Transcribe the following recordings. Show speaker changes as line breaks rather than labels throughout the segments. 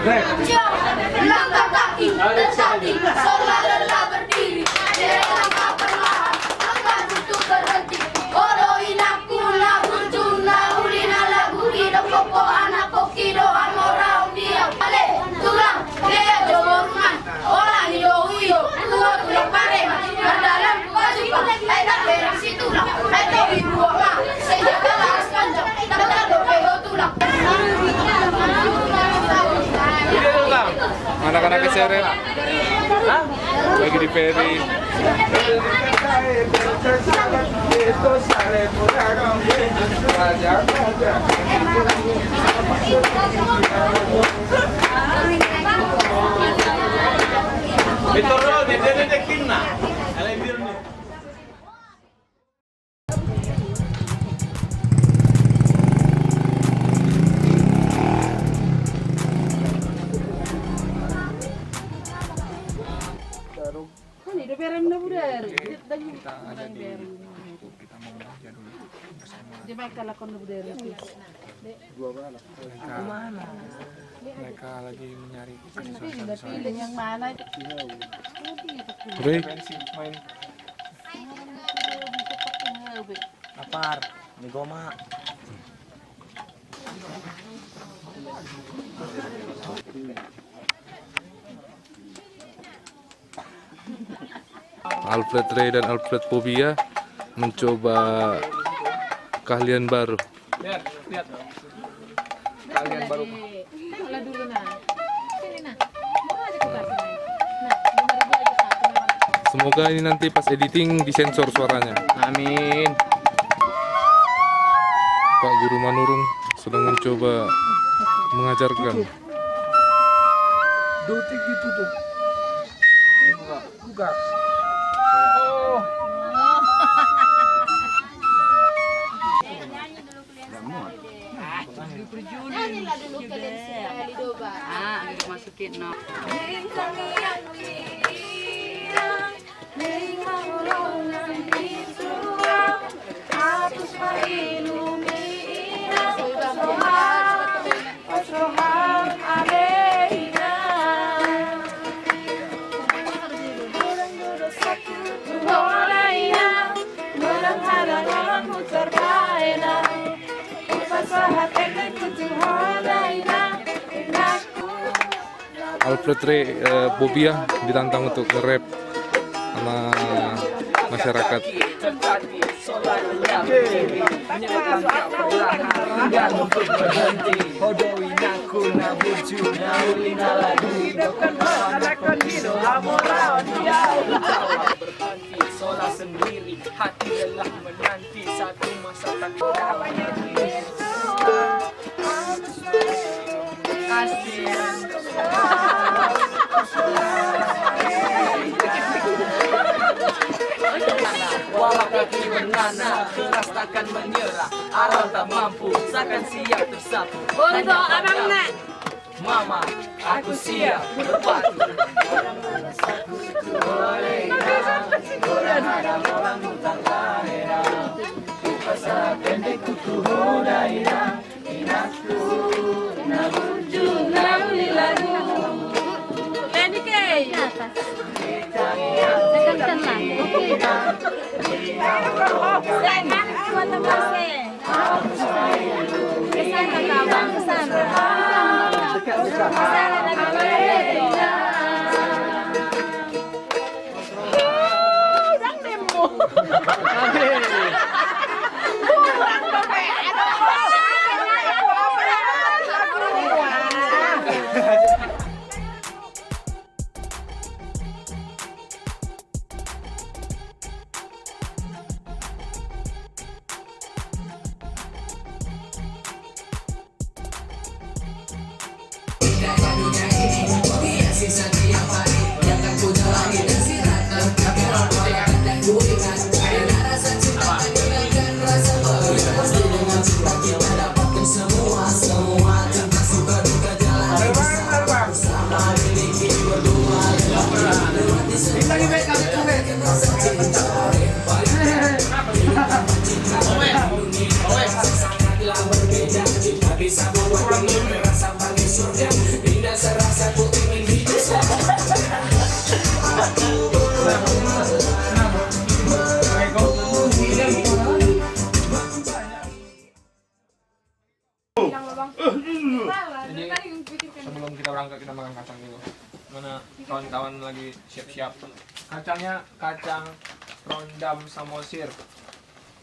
Langkah kaki tertatih, sholat lelah berdiri, langkah perlahan, langkah untuk berhenti. Oroin aku lagu juna, ulina lagu hidup koko anak koki doa morau dia. Ale, tulang, dia jorungan, orang hiyo, tulang parema, berdalam kewajiban, ada versi tulang, ada ibu ama, saya laras panjang, tak dope tulang.
Anak-anak keseret lagi di peri. Mereka lagi mencari
pilih yang mana itu.
main
Lapar, mie goma.
Alfred Ray dan Alfred Pobia mencoba keahlian baru.
Lihat. Kalian baru.
Lah dulu nah. Sini nah.
Semoga ini nanti pas editing disensor suaranya.
Amin.
Pak Guru Manurung sedang mencoba mengajarkan.
Dotik gitu tuh. Buka. Oh.
Nyanyilah dulu kalian sekali doba.
Masukin no.
Alfred Ray Pobia ditantang untuk nge-rap sama masyarakat.
Sola sendiri, hati lelah menanti satu masa tak walau kaki bernana, keras takkan menyerah. Aral tak mampu, seakan siap tersapu.
Untuk abang nak.
Mama, aku siap berpatu. Bisa membuat rasa paling surga. Indah
Jadi sebelum kita berangkat kita makan kacang dulu. Mana kawan-kawan lagi siap-siap. Kacangnya kacang rondam samosir.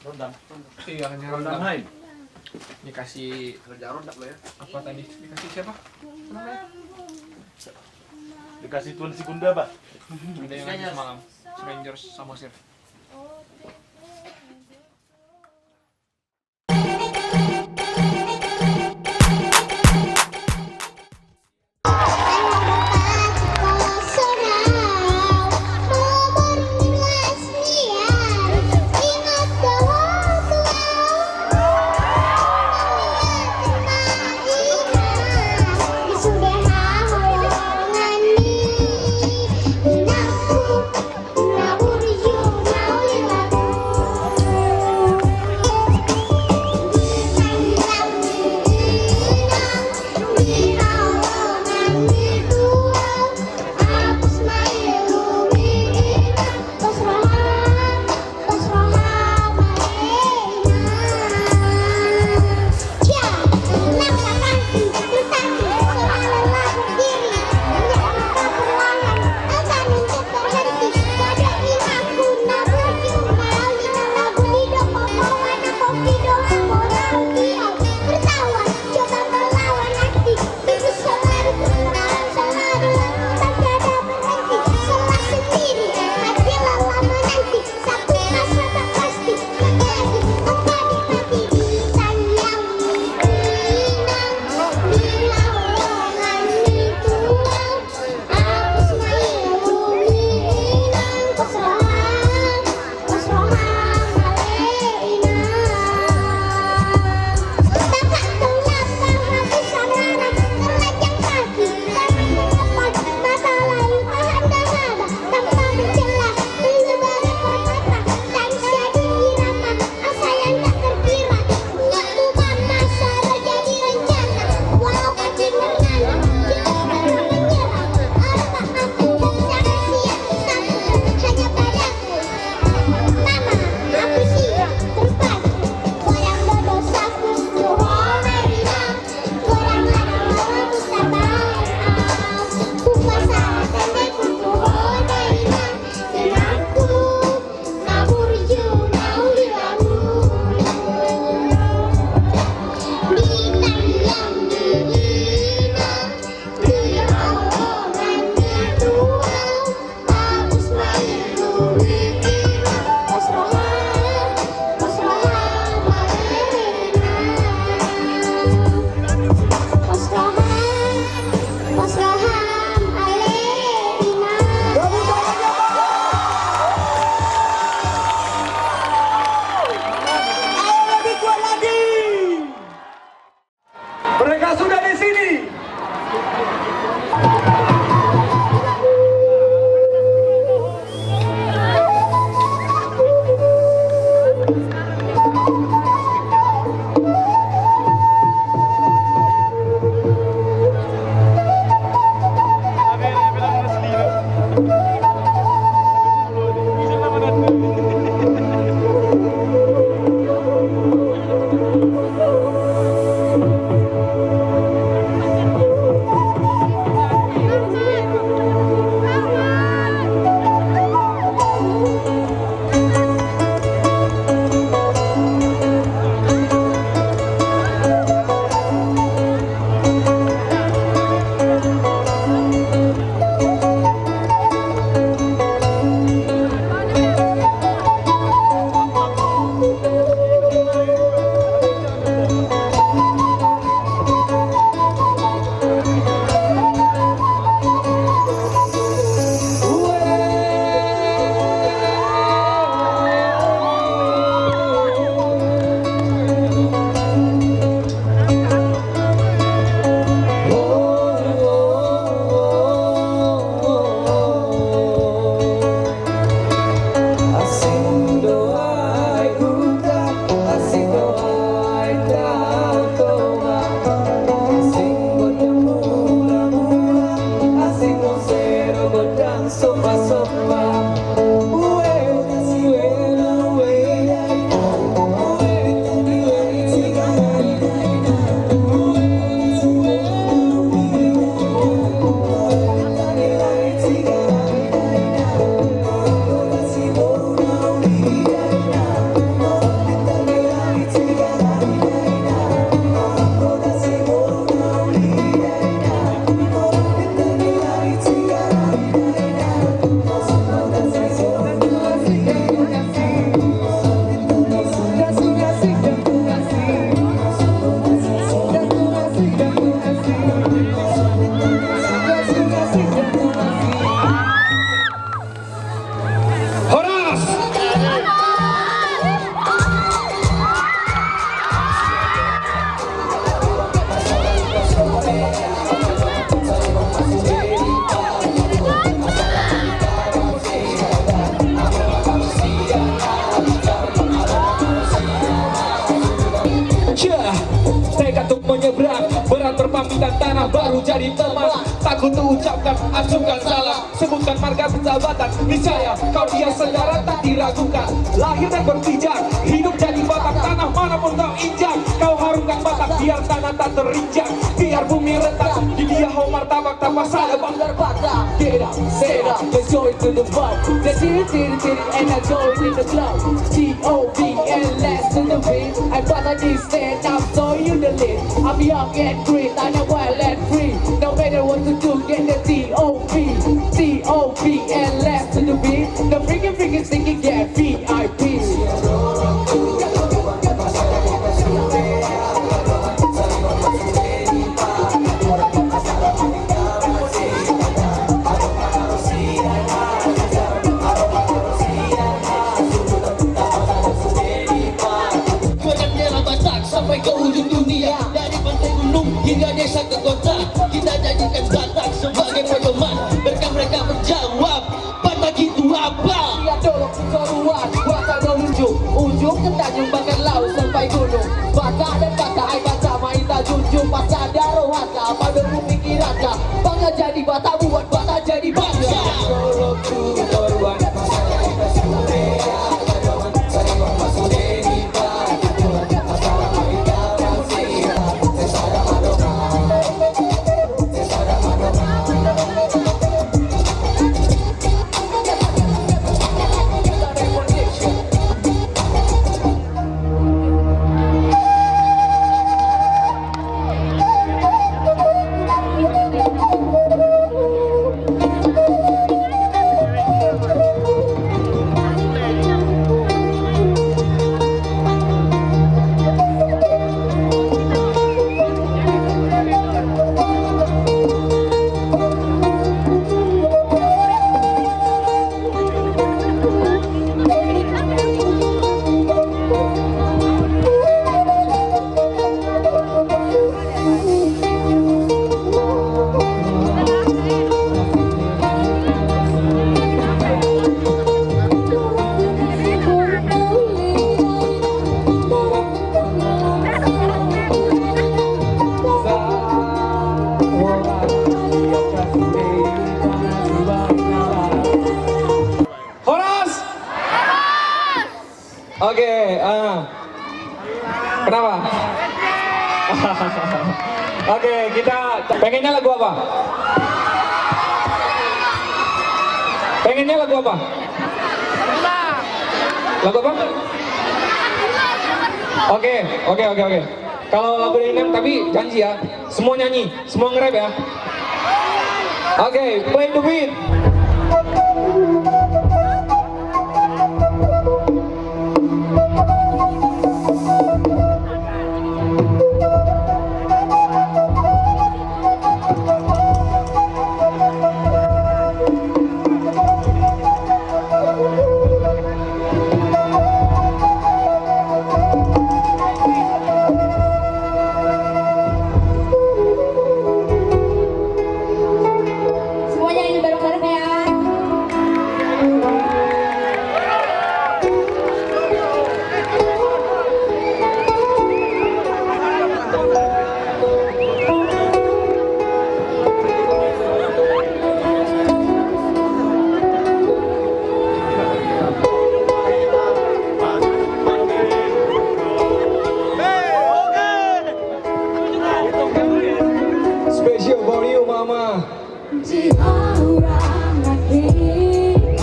Rondam.
Iya, hanya
Rondam
rondam.
hai.
Dikasih
Kerja rondam ya.
apa tadi? Dikasih siapa? Namanya?
Dikasih Tuan Sikunda, Pak.
Ada yang lagi semalam. Strangers samosir.
Mereka sudah di sini.
menyeberang, berat berpamitan tanah baru jadi teman. Takut ucapkan, acukan salah, sebutkan marga persahabatan. Niscaya kau dia saudara tak diragukan. Lahir dan berpijak, hidup jadi batak, tanah manapun kau injak. Kau harumkan batak, biar tanah tak terinjak, biar bumi retak. Di dia hau martabak tanpa salah banggar batak. Get up, stand up, let's go into the vibe. Let's hit it, and I join in the club. G.O.V. and last to the beat. I better this stand up, so you the lead. I'm young and green, I'm wild and free. No matter what to do, get the T.O.V. T.O.V. and last to the beat. The freaking singing, get VIP. Sampai ke ujung dunia, dari pantai gunung hingga desa ke kota, kita jadikan Batak sebagai pedoman. Mereka berjawab, Batak itu apa? Lihat dulu keseruan, Batak dari ujung ke Tanjung Bakar Laut sampai gunung. Batak dan Batak, Batak main tak junjung, Batak ada rohaka, pada bumi kiraka. Bangga jadi Batak, buat Batak jadi bangga. Dulu keseruan, Oke, kenapa? Oke, kita pengennya lagu apa? Pengennya lagu apa? Lagu apa? Oke. Kalau lagu ini tapi janji ya, semua nyanyi, semua nge-rap ya. Oke, play the beat.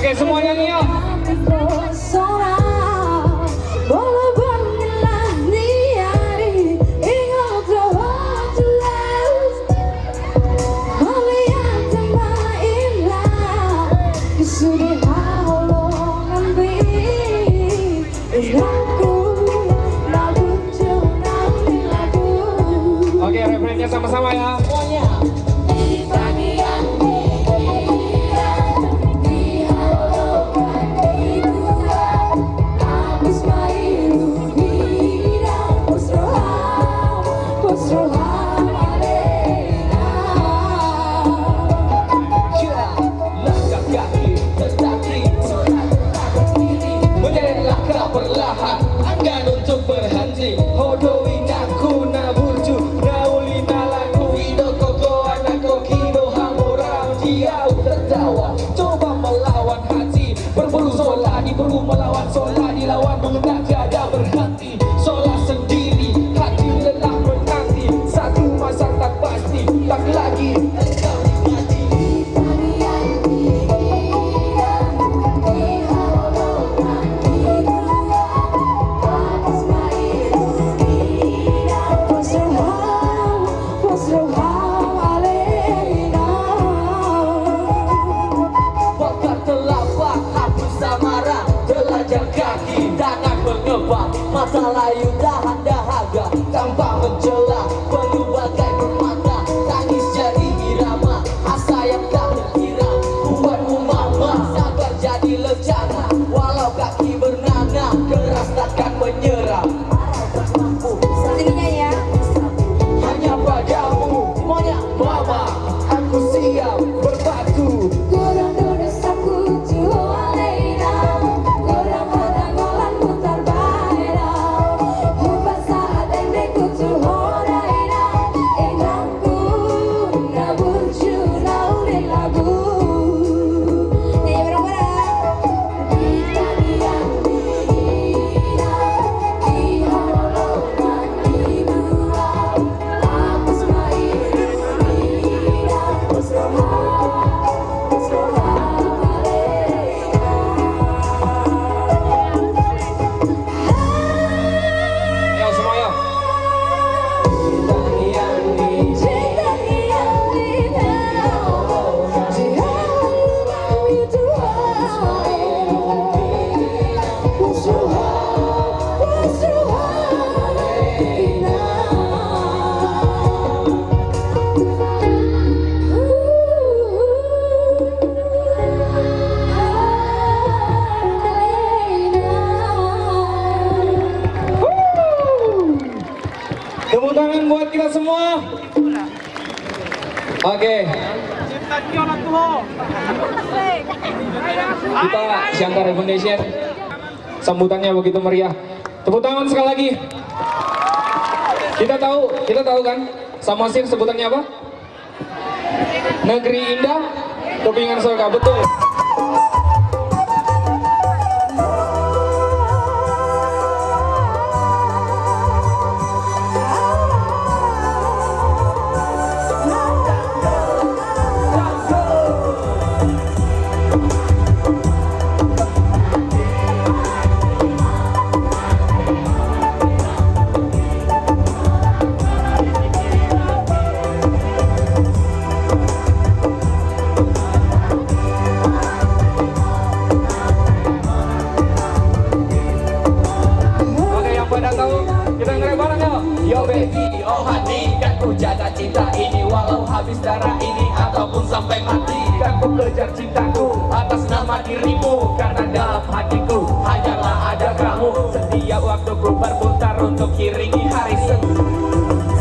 Oke, semua nyanyi yuk. Oke, refrennya sama-sama ya. Perlahan, enggan untuk berhenti. Hodoi naku na burju na Oke. Kita Siantara Foundation sambutannya begitu meriah. Tepuk tangan sekali lagi. Kita tahu kan Samosir sebutannya apa? Negeri Indah, Kepingan Surga, betul. Oke, yang pada tahu kita ngerem bareng yuk. Yo baby, oh honey, kan ku jaga cinta ini walau habis darah ini ataupun sampai mati. Kan ku kejar cintaku atas nama dirimu, karena dalam hatiku hanyalah ada kamu. Setiap waktuku berputar untuk iringi hari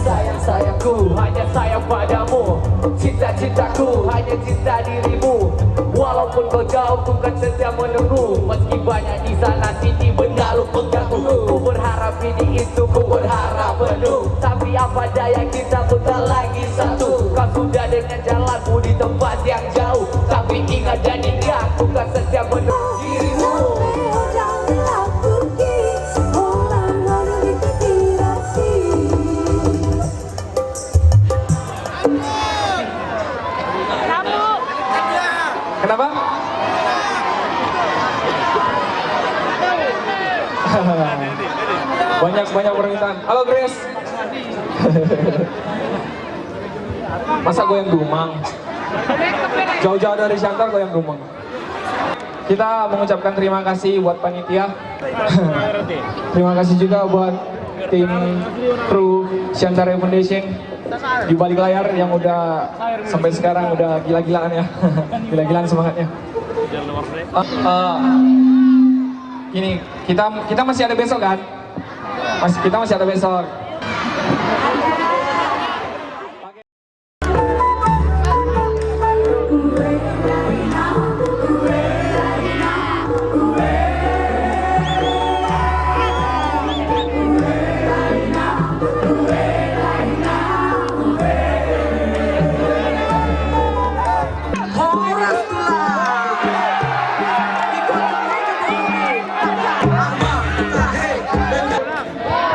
sayang-sayangku hanya sayang padamu. Cinta-cintaku hanya cinta dirimu. Walaupun kau jauh ku kan setia menunggu. Meski banyak di sana sini benalu mengganggu. Ku berharap ini itu ku berharap penuh. Tapi apa daya kita bukan lagi satu. Kau sudah dengan jalanmu di tempat yang jauh. Tapi ingat dan ingat ku kan setia menunggu dirimu. Kenapa? Banyak permintaan. Halo Grace. Masa goyang dumang? Jauh-jauh dari Siantar goyang dumang. Kita mengucapkan terima kasih buat panitia. Terima kasih juga buat tim kru Siantara Foundation di balik layar yang udah sampai sekarang udah gila-gilaan ya. Gila-gilaan semangatnya. Ini kita masih ada besok kan? Kita masih ada besok.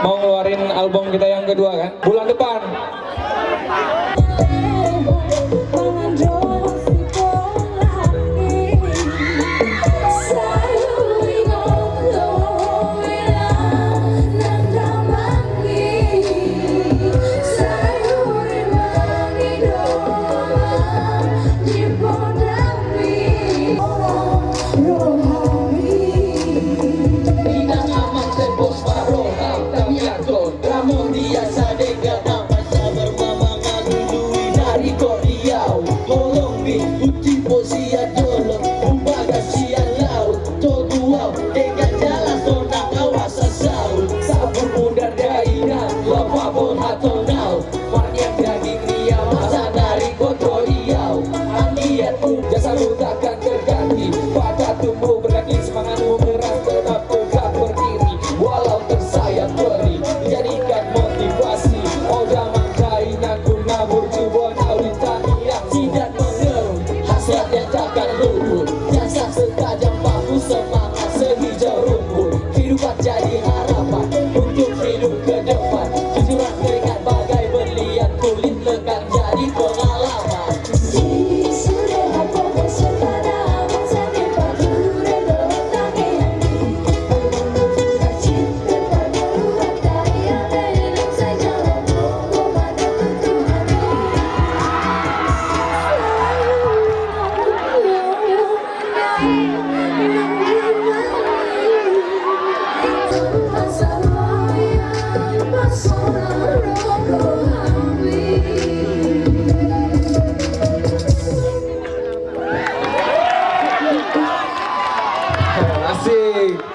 Mau ngeluarin album kita yang kedua kan? Bulan depan. Asik.